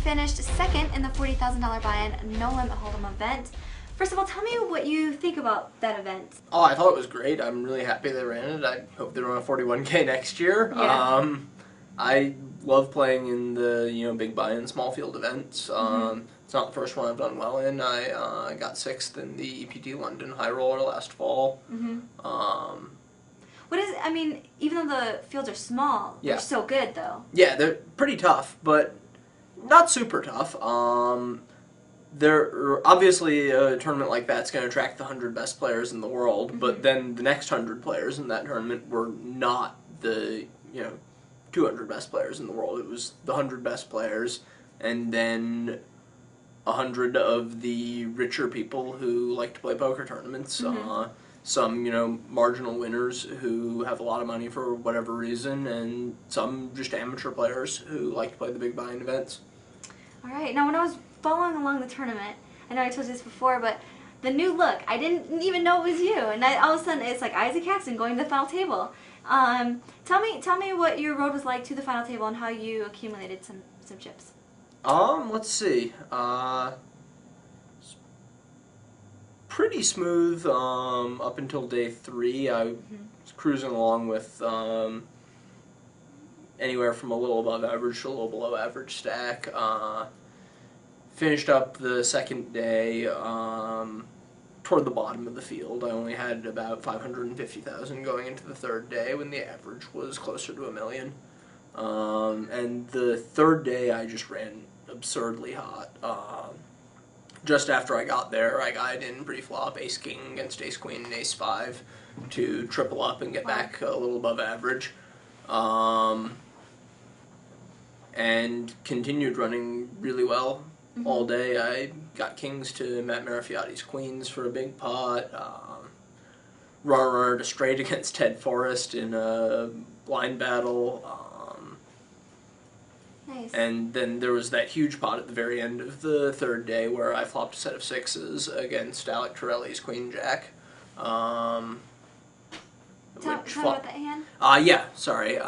finished second in the $40,000 buy-in No Limit Hold'em event. First of all, tell me what you think about that event. Oh, I thought it was great. I'm really happy they ran it. I hope they run a 41K next year. Yeah. I love playing in the big buy-in small field events. It's not the first one I've done well in. I got 6th in the EPT London High Roller last fall. Even though the fields are small, they're so good though. Yeah, they're pretty tough, but not super tough. Obviously a tournament like that's going to attract the 100 best players in the world, but then the next 100 players in that tournament were not the 200 best players in the world. It was the 100 best players, and then 100 of the richer people who like to play poker tournaments. Some marginal winners who have a lot of money for whatever reason, and some just amateur players who like to play the big buy-in events. All right. Now, when I was following along the tournament, I know I told you this before, but the new look, I didn't even know it was you, and all of a sudden it's like Isaac Haxton going to the final table. Tell me what your road was like to the final table and how you accumulated some chips. Let's see. Pretty smooth up until day 3. I was cruising along with anywhere from a little above average to a little below average stack. Finished up the second day toward the bottom of the field. I only had about 550,000 going into the third day when the average was closer to $1 million. And the third day I just ran absurdly hot. Just after I got there, I got in pre-flop ace-king against ace-queen and ace-5 to triple up and get back a little above average. And continued running really well all day. I got kings to Matt Marafiati's queens for a big pot. Runner to straight against Ted Forrest in a blind battle. Nice. And then there was that huge pot at the very end of the third day where I flopped a set of 6s against Alec Torelli's queen jack. Tell me about that hand. Yeah, sorry.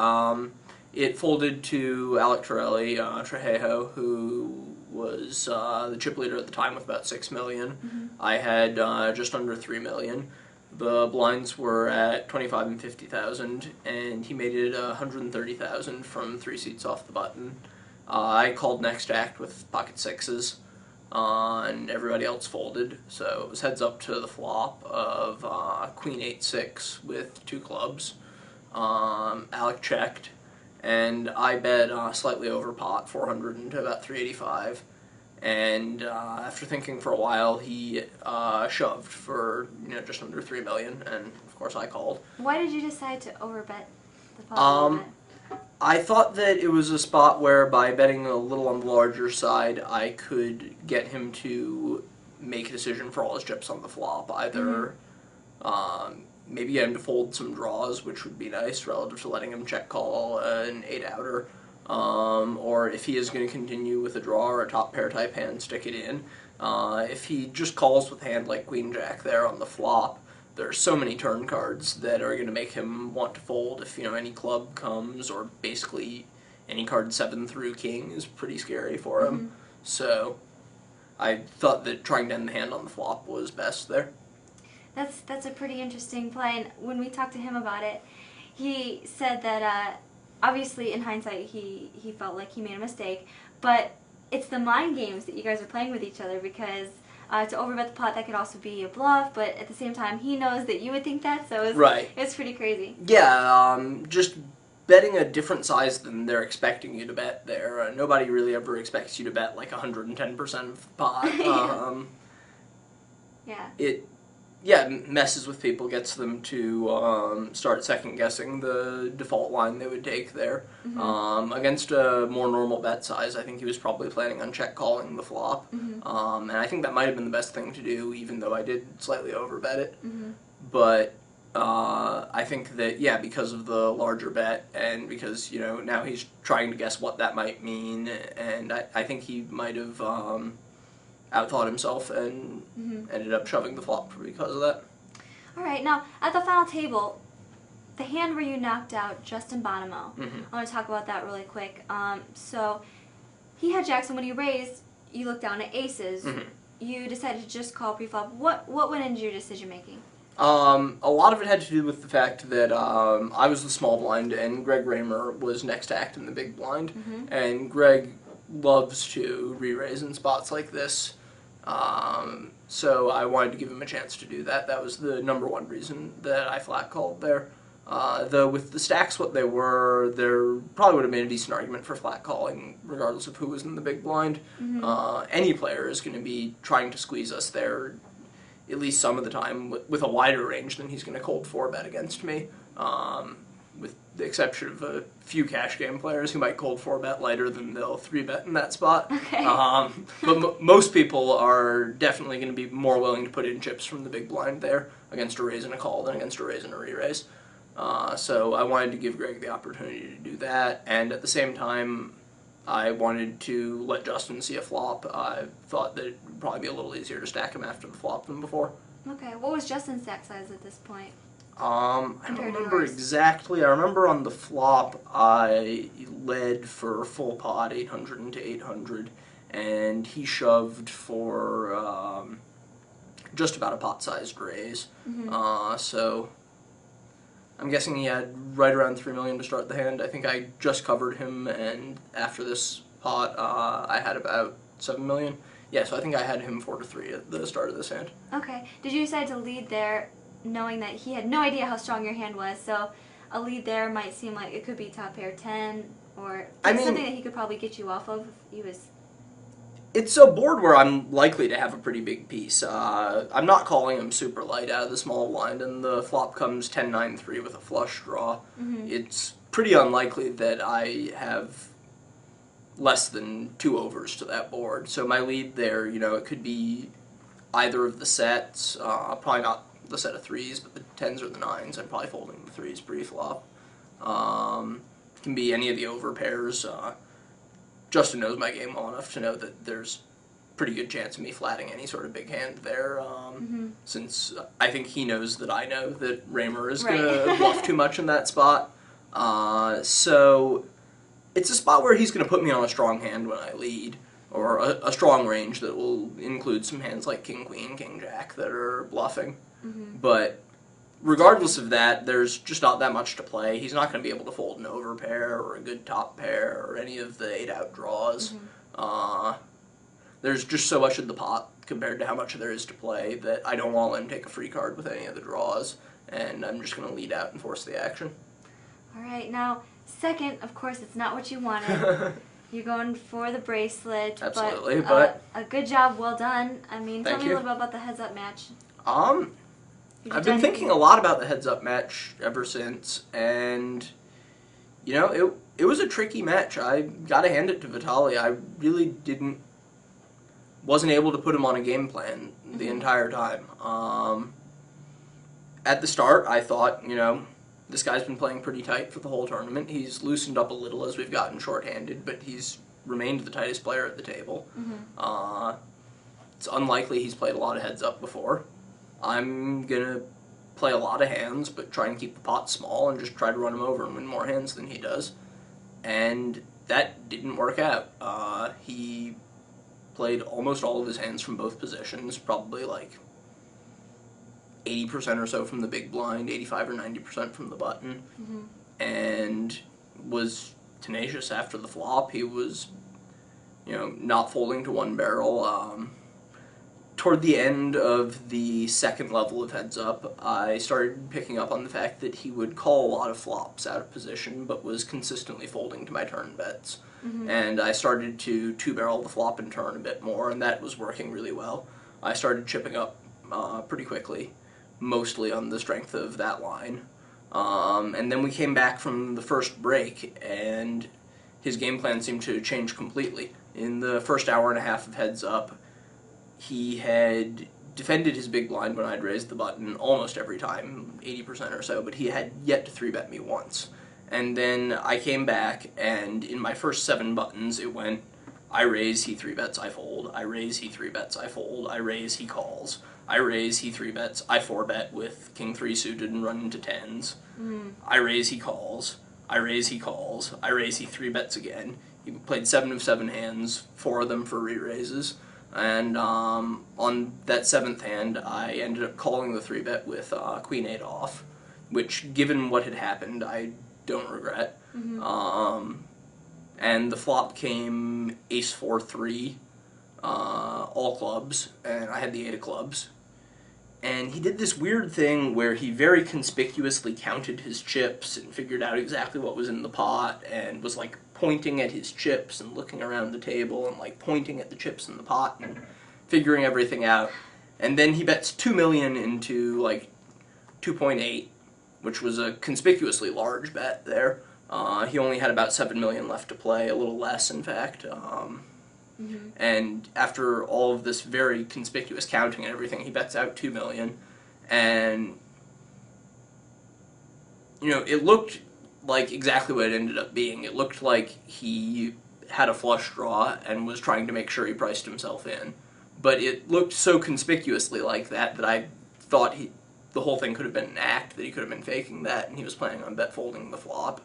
It folded to Alec Torelli, Trejo, who was the chip leader at the time with about $6 million. I had just under $3 million. The blinds were at 25 and 50,000, and he made it 130,000 from 3 seats off the button. I called next act with pocket 6s, and everybody else folded. So it was heads up to the flop of queen 8-6 with 2 clubs. Alec checked, and I bet slightly over pot, 400 into about 385. And after thinking for a while, he shoved for just under $3 million, and of course I called. Why did you decide to overbet the pot? I thought that it was a spot where by betting a little on the larger side, I could get him to make a decision for all his chips on the flop. Either maybe get him to fold some draws, which would be nice relative to letting him check call an 8-outer. Or if he is going to continue with a draw or a top pair type hand, stick it in. If he just calls with a hand like queen jack there on the flop, there are so many turn cards that are going to make him want to fold if any club comes, or basically any card 7 through king is pretty scary for him. So I thought that trying to end the hand on the flop was best there. That's a pretty interesting play, and when we talked to him about it, he said that obviously, in hindsight, he felt like he made a mistake, but it's the mind games that you guys are playing with each other, because to overbet the pot, that could also be a bluff, but at the same time, he knows that you would think that, so it's pretty crazy. Yeah, just betting a different size than they're expecting you to bet there. Nobody really ever expects you to bet like 110% of the pot. It messes with people, gets them to start second-guessing the default line they would take there. Against a more normal bet size, I think he was probably planning on check-calling the flop. And I think that might have been the best thing to do, even though I did slightly overbet it. But I think that, because of the larger bet, and because, now he's trying to guess what that might mean, and I think he might have outthought himself and ended up shoving the flop because of that. Alright, now, at the final table, the hand where you knocked out Justin Bonomo, I want to talk about that really quick. So, he had jacks, and when he raised, you looked down at aces. Mm-hmm. You decided to just call pre-flop. What went into your decision making? A lot of it had to do with the fact that I was the small blind and Greg Raymer was next to act in the big blind, and Greg loves to re-raise in spots like this, so I wanted to give him a chance to do that. That was the number one reason that I flat called there. Though with the stacks what they were, there probably would have been a decent argument for flat calling regardless of who was in the big blind. Any player is going to be trying to squeeze us there at least some of the time with a wider range than he's going to cold 4-bet against me, with the exception of a few cash game players who might cold 4-bet lighter than they'll 3-bet in that spot. Okay. But most people are definitely going to be more willing to put in chips from the big blind there against a raise and a call than against a raise and a re-raise. So I wanted to give Greg the opportunity to do that, and at the same time, I wanted to let Justin see a flop. I thought that it would probably be a little easier to stack him after the flop than before. Okay, what was Justin's stack size at this point? I don't remember exactly. I remember on the flop I led for full pot 800 into 800, and he shoved for just about a pot-sized raise. So I'm guessing he had right around 3 million to start the hand. I think I just covered him, and after this pot, I had about 7 million. Yeah, so I think I had him 4-3 at the start of this hand. Okay. Did you decide to lead there knowing that he had no idea how strong your hand was, so a lead there might seem like it could be top pair 10, or something that he could probably get you off of if he was... It's a board where I'm likely to have a pretty big piece. I'm not calling him super light out of the small blind, and the flop comes 10-9-3 with a flush draw. It's pretty unlikely that I have less than 2 overs to that board. So my lead there, it could be either of the sets, probably not the set of 3s, but the 10s or the 9s. I'm probably folding the 3s pre-flop. It can be any of the over pairs. Justin knows my game well enough to know that there's pretty good chance of me flatting any sort of big hand there, since I think he knows that I know that Raymer is going to bluff too much in that spot. So it's a spot where he's going to put me on a strong hand when I lead, or a strong range that will include some hands like King Queen, King Jack that are bluffing. But regardless of that, there's just not that much to play. He's not going to be able to fold an overpair or a good top pair or any of the 8-out draws. There's just so much in the pot compared to how much there is to play that I don't want to let him take a free card with any of the draws, and I'm just going to lead out and force the action. All right, now, second, of course, it's not what you wanted. You're going for the bracelet. Absolutely, but a good job, well done. I mean, tell Thank me you. a little bit about the heads-up match. I've been thinking a lot about the heads-up match ever since, and, it was a tricky match. I gotta hand it to Vitaly. I really wasn't able to put him on a game plan the entire time. At the start, I thought, this guy's been playing pretty tight for the whole tournament. He's loosened up a little as we've gotten short-handed, but he's remained the tightest player at the table. It's unlikely he's played a lot of heads-up before. I'm going to play a lot of hands, but try and keep the pot small and just try to run him over and win more hands than he does. And that didn't work out. He played almost all of his hands from both positions, probably like 80% or so from the big blind, 85 or 90% from the button, and was tenacious after the flop. He was, not folding to one barrel. Toward the end of the second level of heads up, I started picking up on the fact that he would call a lot of flops out of position, but was consistently folding to my turn bets. And I started to two-barrel the flop and turn a bit more, and that was working really well. I started chipping up pretty quickly, mostly on the strength of that line. And then we came back from the first break, and his game plan seemed to change completely. In the first hour and a half of heads up, he had defended his big blind when I'd raised the button almost every time, 80% or so, but he had yet to 3-bet me once. And then I came back, and in my first 7 buttons, it went, I raise, he 3-bets, I fold. I raise, he 3-bets, I fold. I raise, he calls. I raise, he 3-bets, I 4-bet with King 3 suited and run into 10s. I raise, he calls. I raise, he calls. I raise, he 3-bets again. he played 7 of 7 hands, 4 of them for re-raises. And on that 7th hand, I ended up calling the 3-bet with Queen 8 off, which, given what had happened, I don't regret. And the flop came Ace 4 3, all clubs, and I had the 8 of clubs. And he did this weird thing where he very conspicuously counted his chips and figured out exactly what was in the pot, and was like pointing at his chips and looking around the table and like pointing at the chips in the pot and figuring everything out. And then he bets 2 million into like 2.8, which was a conspicuously large bet there. He only had about 7 million left to play, a little less in fact. And after all of this very conspicuous counting and everything, he bets out 2 million. And, you know, it looked like exactly what it ended up being. It looked like he had a flush draw and was trying to make sure he priced himself in. But it looked so conspicuously like that that I thought the whole thing could have been an act, that he could have been faking that, and he was planning on bet folding the flop.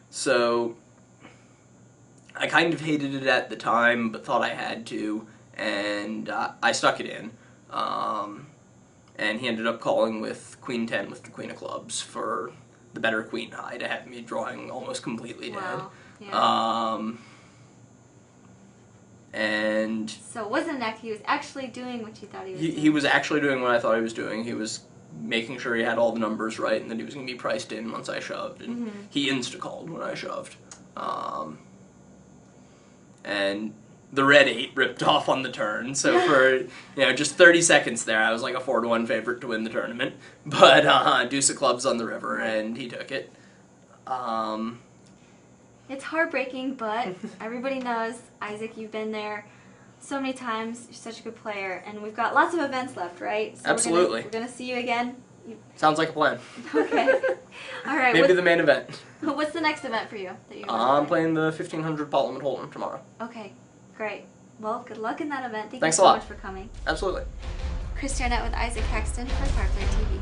So I kind of hated it at the time, but thought I had to, and I stuck it in. And he ended up calling with Queen 10 with the Queen of Clubs for the better Queen high to have me drawing almost completely dead. Yeah. And so it wasn't an act, he was actually doing what you thought he was doing. He was actually doing what I thought he was doing. He was making sure he had all the numbers right and that he was going to be priced in once I shoved. And he insta-called when I shoved. And the red 8 ripped off on the turn, so for just 30 seconds there, I was like a 4-1 favorite to win the tournament. But deuce of clubs on the river, and he took it. It's heartbreaking, but everybody knows, Isaac, you've been there so many times. You're such a good player, and we've got lots of events left, right? So Absolutely. We're gonna see you again. Sounds like a plan. Okay. All right. Maybe the main event. What's the next event for you that you're I'm playing the 1500 Parliament Hold'em tomorrow. Okay, great. Well, good luck in that event. Thanks Thanks so a lot. much for coming. Absolutely. Chris Jarnett with Isaac Haxton for Card Player TV.